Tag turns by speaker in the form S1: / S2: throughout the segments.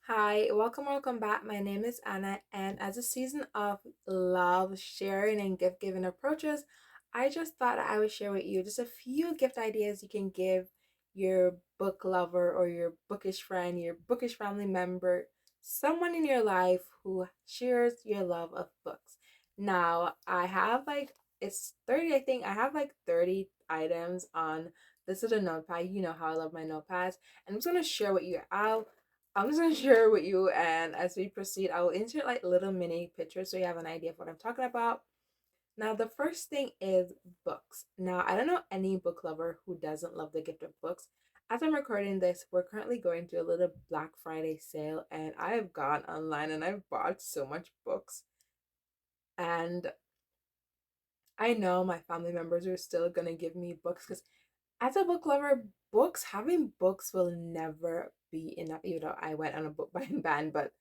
S1: Hi, welcome back. My name is Anna, and as a season of love, sharing, and gift giving approaches, I just thought I would share with you just a few gift ideas you can give your book lover or your bookish friend, your bookish family member, someone in your life who shares your love of books. Now, I have it's 30, I think. I have like 30 items on this little notepad. You know how I love my notepads. And I'm just going to share with you. I'm just gonna share with you, and as we proceed, I will insert like little mini pictures so you have an idea of what I'm talking about. Now, the first thing is books. Now, I don't know any book lover who doesn't love the gift of books. As I'm recording this, we're currently going through a little Black Friday sale, and I have gone online and I've bought so much books. And I know my family members are still gonna give me books because, as a book lover, having books will never be enough. Even though I went on a book buying ban, but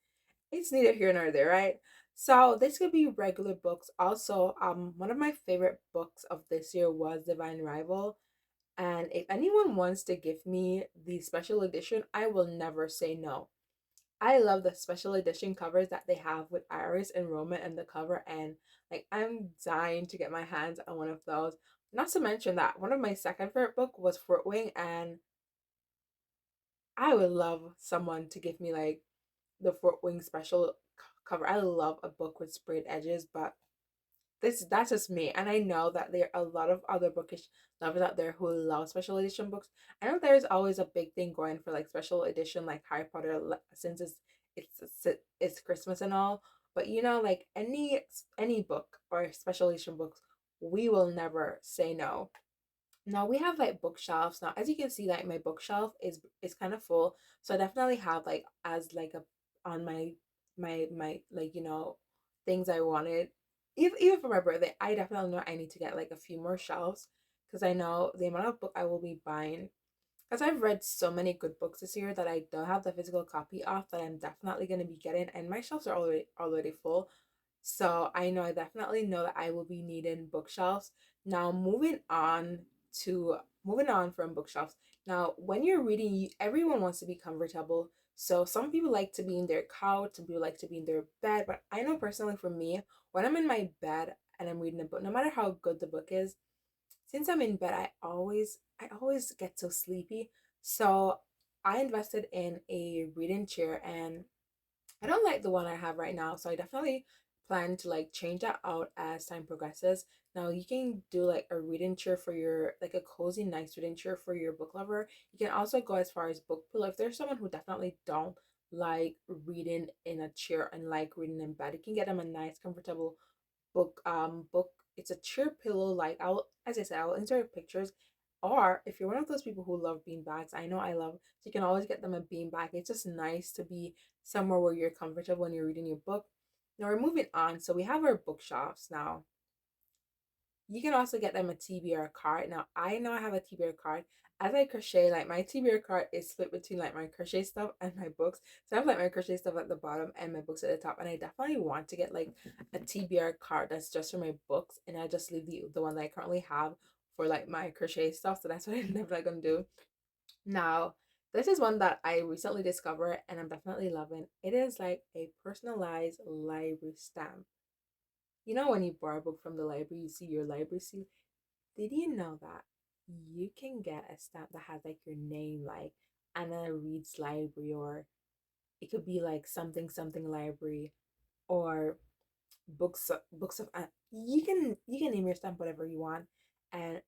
S1: it's neither here nor there, right? So this could be regular books. Also, one of my favorite books of this year was Divine Rival. And if anyone wants to give me the special edition, I will never say no. I love the special edition covers that they have with Iris and Roman and the cover, and like I'm dying to get my hands on one of those. Not to mention that one of my second favorite book was Fort Wing, and I would love someone to give me like the Fort Wing special cover. I love a book with sprayed edges, but that's just me. And I know that there are a lot of other bookish lovers out there who love special edition books. I know there's always a big thing going for like special edition, like Harry Potter, since it's Christmas and all. But like any book or special edition books, we will never say no. Now we have like bookshelves. Now, as you can see, like my bookshelf is kind of full. So I definitely have like as like a on my like things I wanted. Even for my birthday, I definitely know I need to get like a few more shelves because I know the amount of book I will be buying. Because I've read so many good books this year that I don't have the physical copy of that I'm definitely gonna be getting, and my shelves are already full. So I know I definitely know that I will be needing bookshelves. Now moving on from bookshelves. Now when you're reading, everyone wants to be comfortable. So some people like to be in their couch, some people like to be in their bed. But I know personally for me, when I'm in my bed and I'm reading a book, no matter how good the book is, since I'm in bed, I always get so sleepy. So I invested in a reading chair, and I don't like the one I have right now, so I definitely plan to like change that out as time progresses. Now you can do like a reading chair for your like a cozy, nice reading chair for your book lover. You can also go as far as book pillow. If there's someone who definitely don't like reading in a chair and like reading in bed, you can get them a nice, comfortable book. It's a chair pillow. Like I'll as I said, I will insert pictures. Or if you're one of those people who love bean bags, I know I love, so you can always get them a bean bag. It's just nice to be somewhere where you're comfortable when you're reading your book. Now we're moving on. So we have our bookshelves now. You can also get them a TBR card. Now I know I have a TBR card. As I crochet, like my TBR card is split between like my crochet stuff and my books. So I have like my crochet stuff at the bottom and my books at the top. And I definitely want to get like a TBR card that's just for my books, and I just leave the one that I currently have for like my crochet stuff. So that's what I'm never gonna do. Now, this is one that I recently discovered and I'm definitely loving. It is like a personalized library stamp. You know, when you borrow a book from the library, you see your library seal. Did you know that you can get a stamp that has like your name, like Anna Reed's Library, or it could be like something something library, or books of you can name your stamp whatever you want, and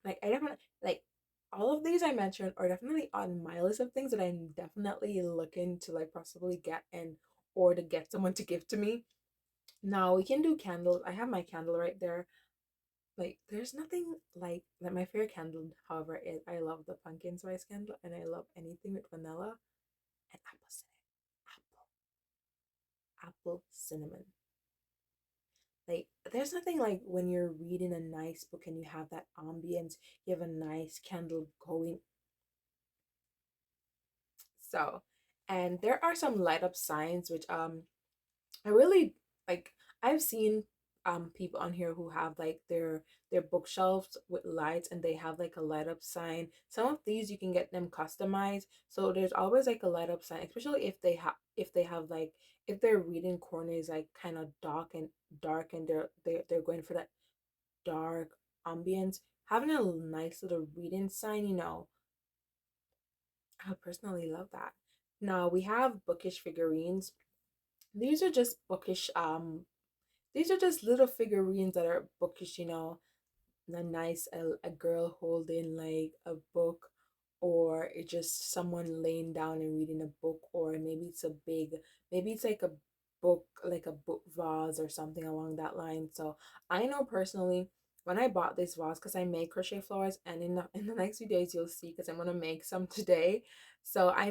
S1: like I definitely like all of these I mentioned are definitely on my list of things that I'm definitely looking to like possibly get, and or to get someone to give to me. Now we can do candles. I have my candle right there. Like there's nothing like my favorite candle, however, is I love the pumpkin spice candle, and I love anything with vanilla and apple cinnamon. Like there's nothing like when you're reading a nice book and you have that ambience, you have a nice candle going. So, and there are some light up signs which I really like. I've seen people on here who have like their bookshelves with lights, and they have like a light up sign. Some of these you can get them customized, so there's always like a light up sign, especially if they have like, if their reading corner is like kind of dark and they're going for that dark ambience. Having a nice little reading sign, I personally love that. Now we have bookish figurines. These are just bookish these are just little figurines that are bookish, a nice a girl holding like a book, or it's just someone laying down and reading a book, or maybe it's like a book, like a book vase or something along that line. So I know personally, when I bought this vase, because I make crochet flowers, and in the next few days you'll see, because I'm gonna make some today. So I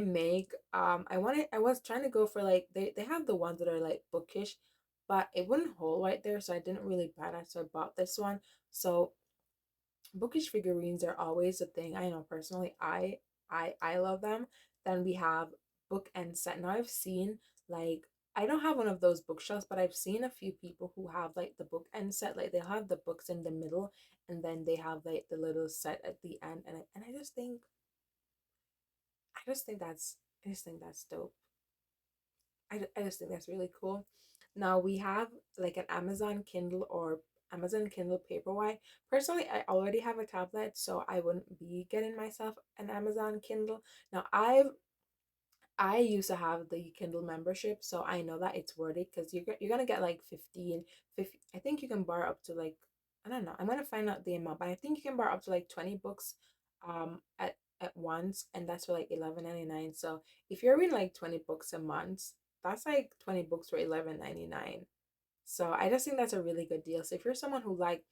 S1: was trying to go for like, they have the ones that are like bookish, but it wouldn't hold right there, so I didn't really buy that, so I bought this one. So bookish figurines are always a thing. I know personally, I love them. Then we have book and set. Now I've seen like, I don't have one of those bookshelves, but I've seen a few people who have like the book end set. Like they'll have the books in the middle, and then they have like the little set at the end. And I just think that's dope. I just think that's really cool. Now we have like an Amazon Kindle or Amazon Kindle Paperwhite. Personally, I already have a tablet, so I wouldn't be getting myself an Amazon Kindle. Now I used to have the Kindle membership, so I know that it's worth it, because you're gonna get like 50. I think you can borrow up to like, I don't know. I'm gonna find out the amount, but I think you can borrow up to like 20 books at once, and that's for like 11.99. So if you're reading like 20 books a month, that's like 20 books for 11.99. So I just think that's a really good deal. So if you're someone who like,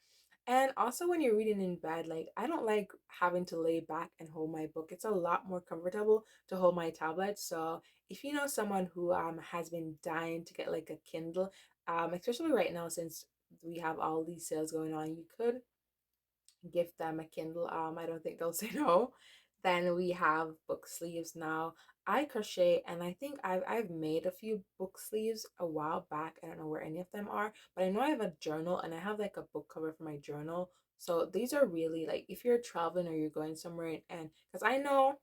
S1: and also when you're reading in bed, like I don't like having to lay back and hold my book. It's a lot more comfortable to hold my tablet. So if you know someone who has been dying to get like a Kindle, especially right now since we have all these sales going on, you could gift them a Kindle. I don't think they'll say no. Then we have book sleeves. Now I crochet, and I think I've made a few book sleeves a while back. I don't know where any of them are, but I know I have a journal, and I have like a book cover for my journal. So these are really like, if you're traveling or you're going somewhere, and because I know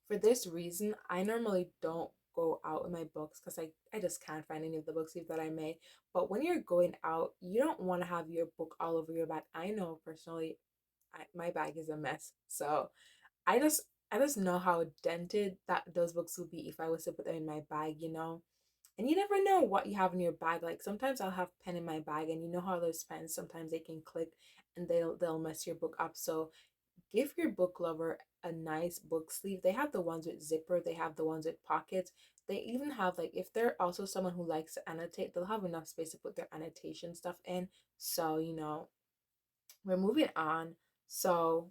S1: for this reason, I normally don't go out with my books, because I just can't find any of the book sleeves that I made. But when you're going out, you don't want to have your book all over your bag. I know personally, my bag is a mess. So I just I just know how dented that those books would be if I was to put them in my bag. And you never know what you have in your bag. Like sometimes I'll have pen in my bag, and you know how those pens sometimes they can click and they'll mess your book up. So give your book lover a nice book sleeve. They have the ones with zipper, they have the ones with pockets. They even have like, if they're also someone who likes to annotate, they'll have enough space to put their annotation stuff in. So, we're moving on. So,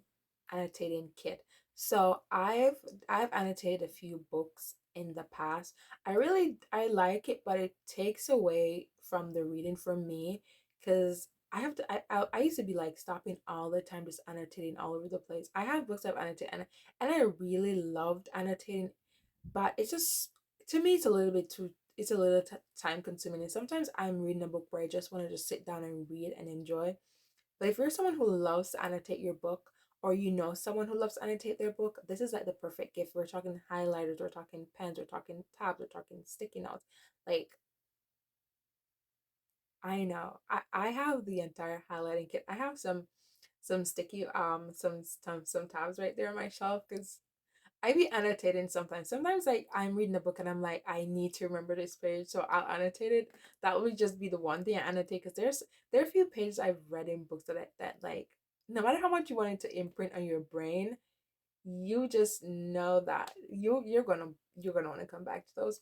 S1: annotating kit. So, I've annotated a few books in the past. I like it, but it takes away from the reading for me, because I used to be like stopping all the time, just annotating all over the place. I have books I've annotated, and I really loved annotating, but it's just, to me it's a little bit too, it's a little time consuming, and sometimes I'm reading a book where I just want to just sit down and read and enjoy. But if you're someone who loves to annotate your book, or you know someone who loves to annotate their book, this is like the perfect gift. We're talking highlighters, we're talking pens, we're talking tabs, we're talking sticky notes. Like, I know. I have the entire highlighting kit. I have some sticky some tabs right there on my shelf, because I be annotating sometimes. Sometimes like I'm reading a book and I'm like, I need to remember this page, so I'll annotate it. That would just be the one thing I annotate, because there are a few pages I've read in books that like, no matter how much you want it to imprint on your brain, you just know that you're gonna want to come back to those.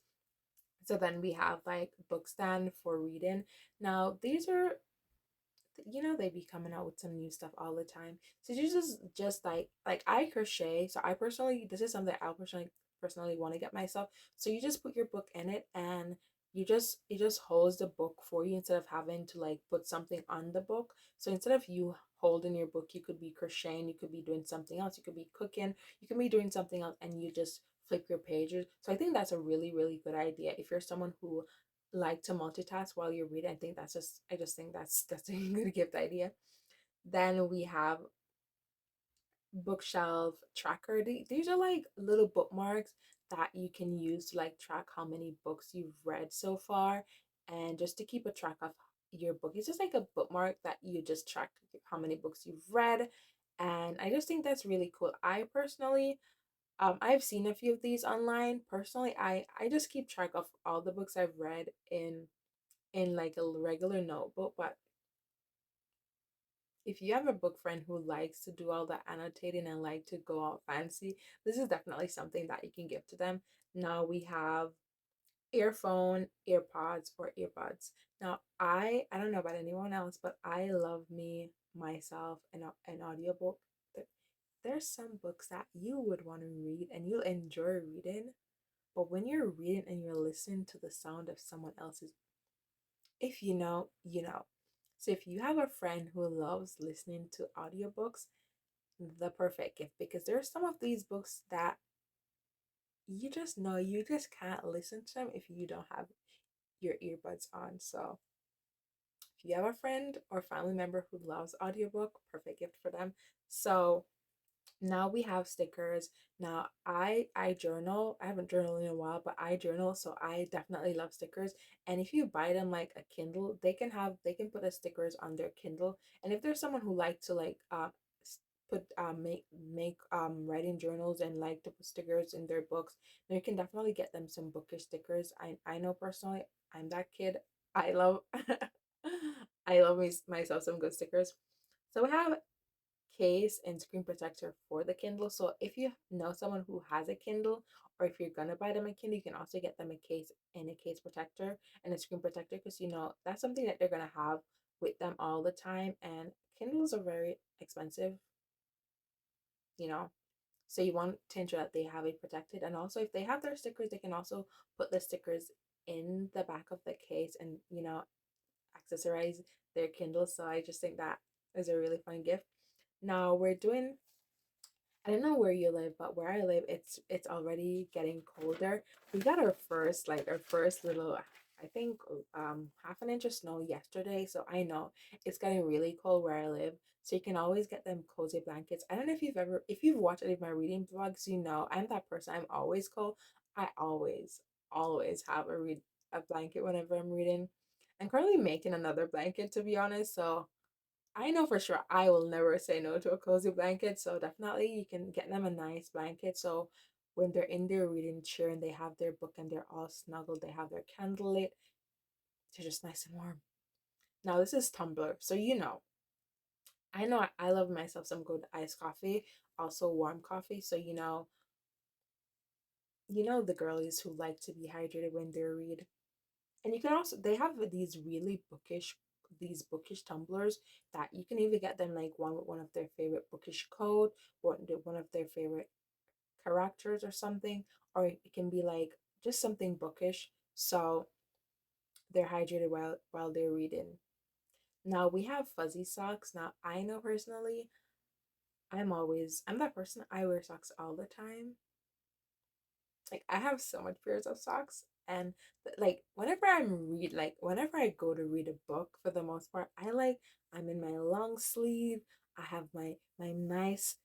S1: So then we have like book stand for reading. Now these are, they be coming out with some new stuff all the time. So you just like I crochet. So I personally, this is something I personally want to get myself. So you just put your book in it, and it just holds the book for you, instead of having to like put something on the book. So instead of you holding your book, you could be crocheting, you could be doing something else, you could be cooking, you could be doing something else, and you just flip your pages. So I think that's a really, really good idea if you're someone who like to multitask while you're reading, I just think that's a good gift idea. Then we have bookshelf tracker. These are like little bookmarks that you can use to like track how many books you've read so far, and just to keep a track of your book. It's just like a bookmark that you just track how many books you've read. And I just think that's really cool. I personally, I've seen a few of these online. Personally, I just keep track of all the books I've read in like a regular notebook. But if you have a book friend who likes to do all the annotating and like to go out fancy, this is definitely something that you can give to them. Now we have earphone, earpods, or earbuds. Now I don't know about anyone else, but I love me myself an audiobook. There's some books that you would want to read and you'll enjoy reading, but when you're reading and you're listening to the sound of someone else's, if you know, you know. So if you have a friend who loves listening to audiobooks, the perfect gift, because there's some of these books that you just know you just can't listen to them if you don't have your earbuds on. So if you have a friend or family member who loves audiobook, perfect gift for them. So now we have stickers. Now I journal. I haven't journaled in a while, but I journal, so I definitely love stickers. And if you buy them like a Kindle, they can put the stickers on their Kindle. And if there's someone who like to like put make writing journals and like to put stickers in their books, then you can definitely get them some bookish stickers. I know personally I'm that kid. I love I love myself some good stickers. So we have case and screen protector for the Kindle. So if you know someone who has a Kindle, or if you're gonna buy them a Kindle, you can also get them a case and a case protector and a screen protector, because you know that's something that they're gonna have with them all the time. And Kindles are very expensive, you know. So you want to ensure that they have it protected. And also if they have their stickers, they can also put the stickers in the back of the case and accessorize their Kindle. So I just think that is a really fun gift. Now we're doing, I don't know where you live, but where I live, it's already getting colder. We got our first little, I think, half an inch of snow yesterday. So I know it's getting really cold where I live. So you can always get them cozy blankets. I don't know if you've watched any of my reading vlogs, you know I'm that person. I'm always cold. I always have a blanket whenever I'm reading. I'm currently making another blanket, to be honest. So I know for sure I will never say no to a cozy blanket. So definitely you can get them a nice blanket. So when they're in their reading chair and they have their book and they're all snuggled, they have their candle lit, they're just nice and warm. Now this is Tumblr. So I know I love myself some good iced coffee, also warm coffee. So the girlies who like to be hydrated when they read. And you can also they have these bookish tumblers that you can either get them like one with one of their favorite bookish quote, one of their favorite characters or something, or it can be like just something bookish. So they're hydrated while they're reading. Now we have fuzzy socks. Now I know personally, I'm that person, I wear socks all the time. Like I have so much pairs of socks, and like whenever I go to read a book, for the most part I'm in my long sleeve. I have my nice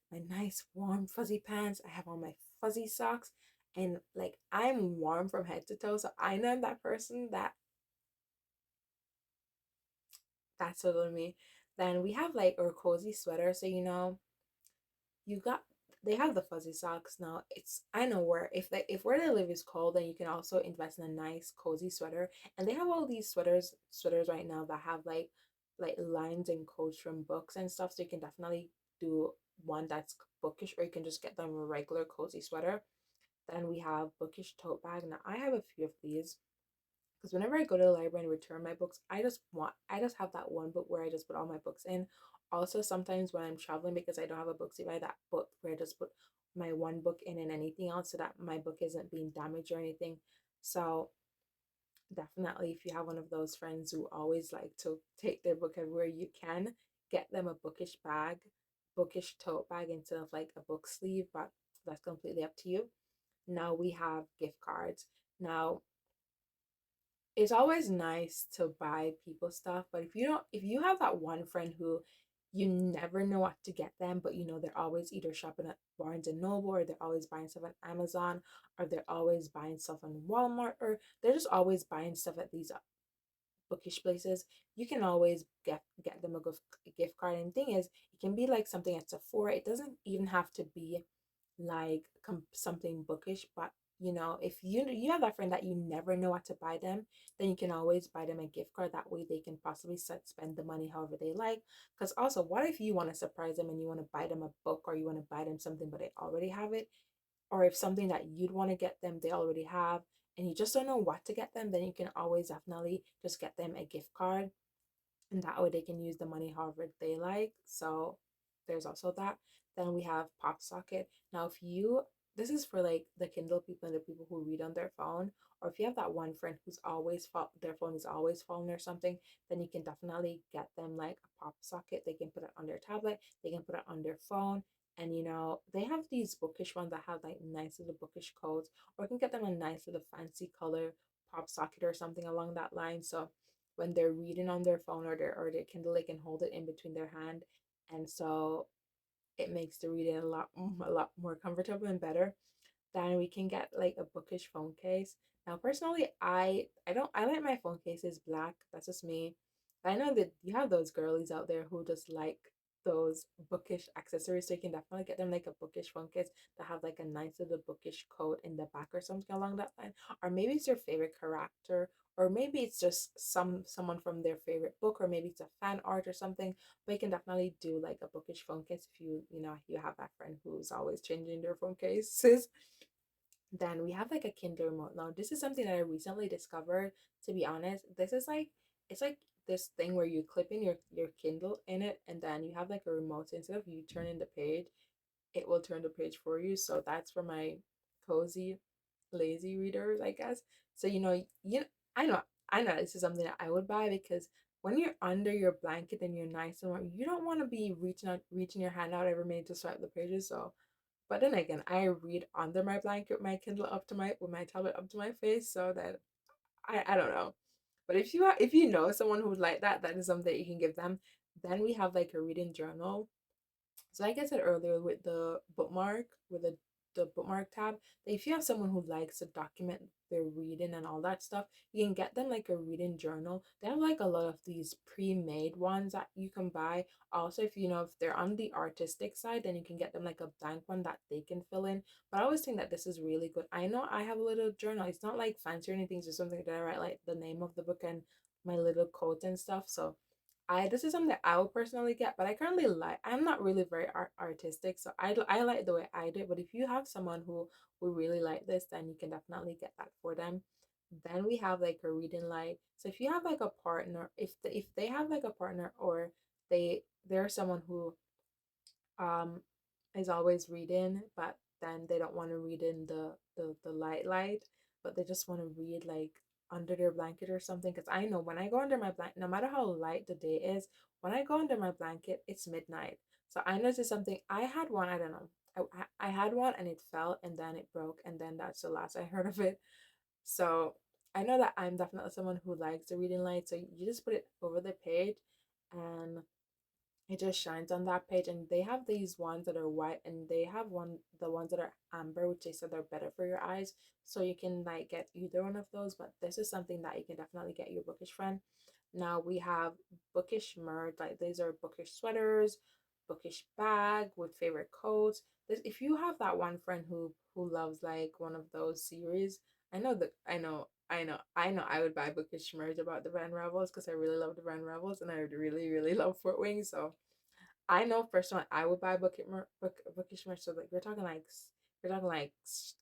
S1: warm fuzzy pants. I have on my fuzzy socks, and like I'm warm from head to toe. So I know I'm that person that's totally me. Then we have like our cozy sweater. So you got they have the fuzzy socks. Now it's I know where if where they live is cold, then you can also invest in a nice cozy sweater. And they have all these sweaters right now that have like lines and quotes from books and stuff. So you can definitely do one that's bookish, or you can just get them a regular cozy sweater. Then we have bookish tote bag. Now I have a few of these, because whenever I go to the library and return my books, I just have that one book where I just put all my books in. Also, sometimes when I'm traveling, because I don't have a book, so I that book where I just put my one book in and anything else, so that my book isn't being damaged or anything. So definitely, if you have one of those friends who always like to take their book everywhere, you can get them a bookish tote bag instead of like a book sleeve, but that's completely up to you. Now we have gift cards. Now it's always nice to buy people stuff, but if you have that one friend who you never know what to get them, but you know they're always either shopping at Barnes and Noble, or they're always buying stuff on Amazon, or they're always buying stuff on Walmart, or they're just always buying stuff at these bookish places, you can always get them a gift card. And the thing is, it can be like something at Sephora. It doesn't even have to be like something bookish, but you know, if you have that friend that you never know what to buy them, then you can always buy them a gift card. That way they can possibly spend the money however they like. Because also, what if you want to surprise them and you want to buy them a book, or you want to buy them something but they already have it, or if something that you'd want to get them they already have, and you just don't know what to get them, then you can always definitely just get them a gift card, and that way they can use the money however they like. So there's also that. Then we have Pop Socket. Now, if you this is for like the Kindle people and the people who read on their phone, or if you have that one friend who's always their phone is always falling or something, then you can definitely get them like a Pop Socket. They can put it on their tablet, they can put it on their phone, and you know they have these bookish ones that have like nice little bookish codes, or you can get them a nice little fancy color Pop Socket or something along that line. So when they're reading on their phone or their Kindle, they can hold it in between their hand, and so it makes the reading a lot more comfortable and better. Then we can get like a bookish phone case. Now, personally, I like my phone cases black. That's just me. I know that you have those girlies out there who just like those bookish accessories, so you can definitely get them like a bookish phone case that have like a nice little bookish coat in the back or something along that line. Or maybe it's your favorite character, or maybe it's just someone from their favorite book, or maybe it's a fan art or something. But you can definitely do like a bookish phone case if you have that friend who's always changing their phone cases. Then we have like a Kindle remote. Now, this is something that I recently discovered. To be honest, this is like it's like this thing where you clip in your Kindle in it, and then you have like a remote. So instead of you turning the page, it will turn the page for you. So that's for my cozy, lazy readers, I guess. So I know this is something that I would buy, because when you're under your blanket and you're nice and warm, you don't want to be reaching your hand out every minute to swipe the pages. So but then again, I read under my blanket, my Kindle up to my with my tablet up to my face, so that I don't know. But if you know someone who'd like that, that is something that you can give them. Then we have like a reading journal. So like I said earlier, with the bookmark, with the bookmark tab, that if you have someone who likes to document their reading and all that stuff, you can get them like a reading journal. They have like a lot of these pre-made ones that you can buy. Also, if they're on the artistic side, then you can get them like a blank one that they can fill in. But I always think that this is really good. I know I have a little journal. It's not like fancy or anything, it's just something that I write like the name of the book and my little quote and stuff. So I this is something that I would personally get, but I currently like. I'm not really very artistic, so I like the way I do it. But if you have someone who really like this, then you can definitely get that for them. Then we have like a reading light. So if you have like a partner, if they have like a partner, or they're someone who um is always reading, but then they don't want to read in the light, but they just want to read like under their blanket or something. Because I know when I go under my blanket, no matter how light the day is, when I go under my blanket, it's midnight. So I know this is something. I had one, I don't know, I had one and it fell and then it broke, and then that's the last I heard of it. So I know that I'm definitely someone who likes the reading light. So you just put it over the page, and it just shines on that page. And they have these ones that are white, and they have the ones that are amber, which they said are better for your eyes. So you can like get either one of those, but this is something that you can definitely get your bookish friend. Now we have bookish merch. Like these are bookish sweaters, bookish bag with favorite coats. If you have that one friend who loves like one of those series, I know I would buy bookish merch about the Van Rebels, because I really love the Van Rebels and I really really love Fort Wing. So I know personally I would buy bookish merch. So like we're talking like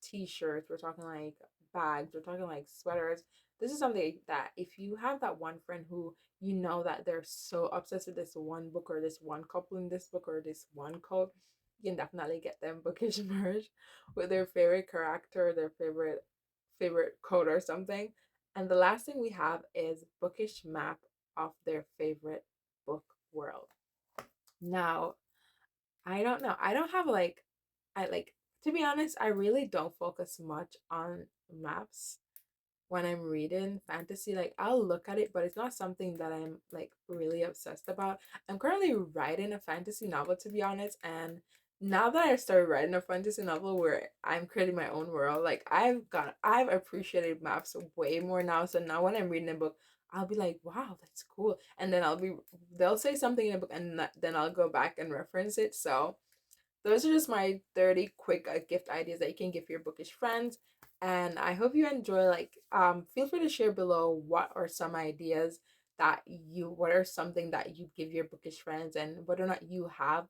S1: t-shirts, we're talking like bags, we're talking like sweaters. This is something that if you have that one friend who you know that they're so obsessed with this one book, or this one couple in this book, or this one coat, you can definitely get them bookish merch with their favorite character, their favorite coat or something. And the last thing we have is bookish map of their favorite book world. Now, I don't know. I don't have like I like to be honest, I really don't focus much on maps when I'm reading fantasy. Like I'll look at it, but it's not something that I'm like really obsessed about. I'm currently writing a fantasy novel, to be honest, and now that I started writing a fantasy novel where I'm creating my own world, like I've appreciated maps way more now. So now when I'm reading a book, I'll be like, wow, that's cool. And then they'll say something in a book, and then I'll go back and reference it. So those are just my 30 quick gift ideas that you can give your bookish friends. And I hope you enjoy. Like, feel free to share below what are some ideas what are something that you give your bookish friends, and whether or not you have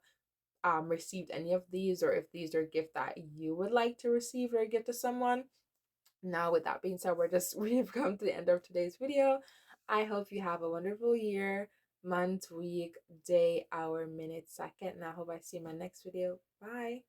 S1: received any of these, or if these are gifts that you would like to receive or give to someone. Now, with that being said, we've come to the end of today's video. I hope you have a wonderful year, month, week, day, hour, minute, second, and I hope I see you in my next video. Bye.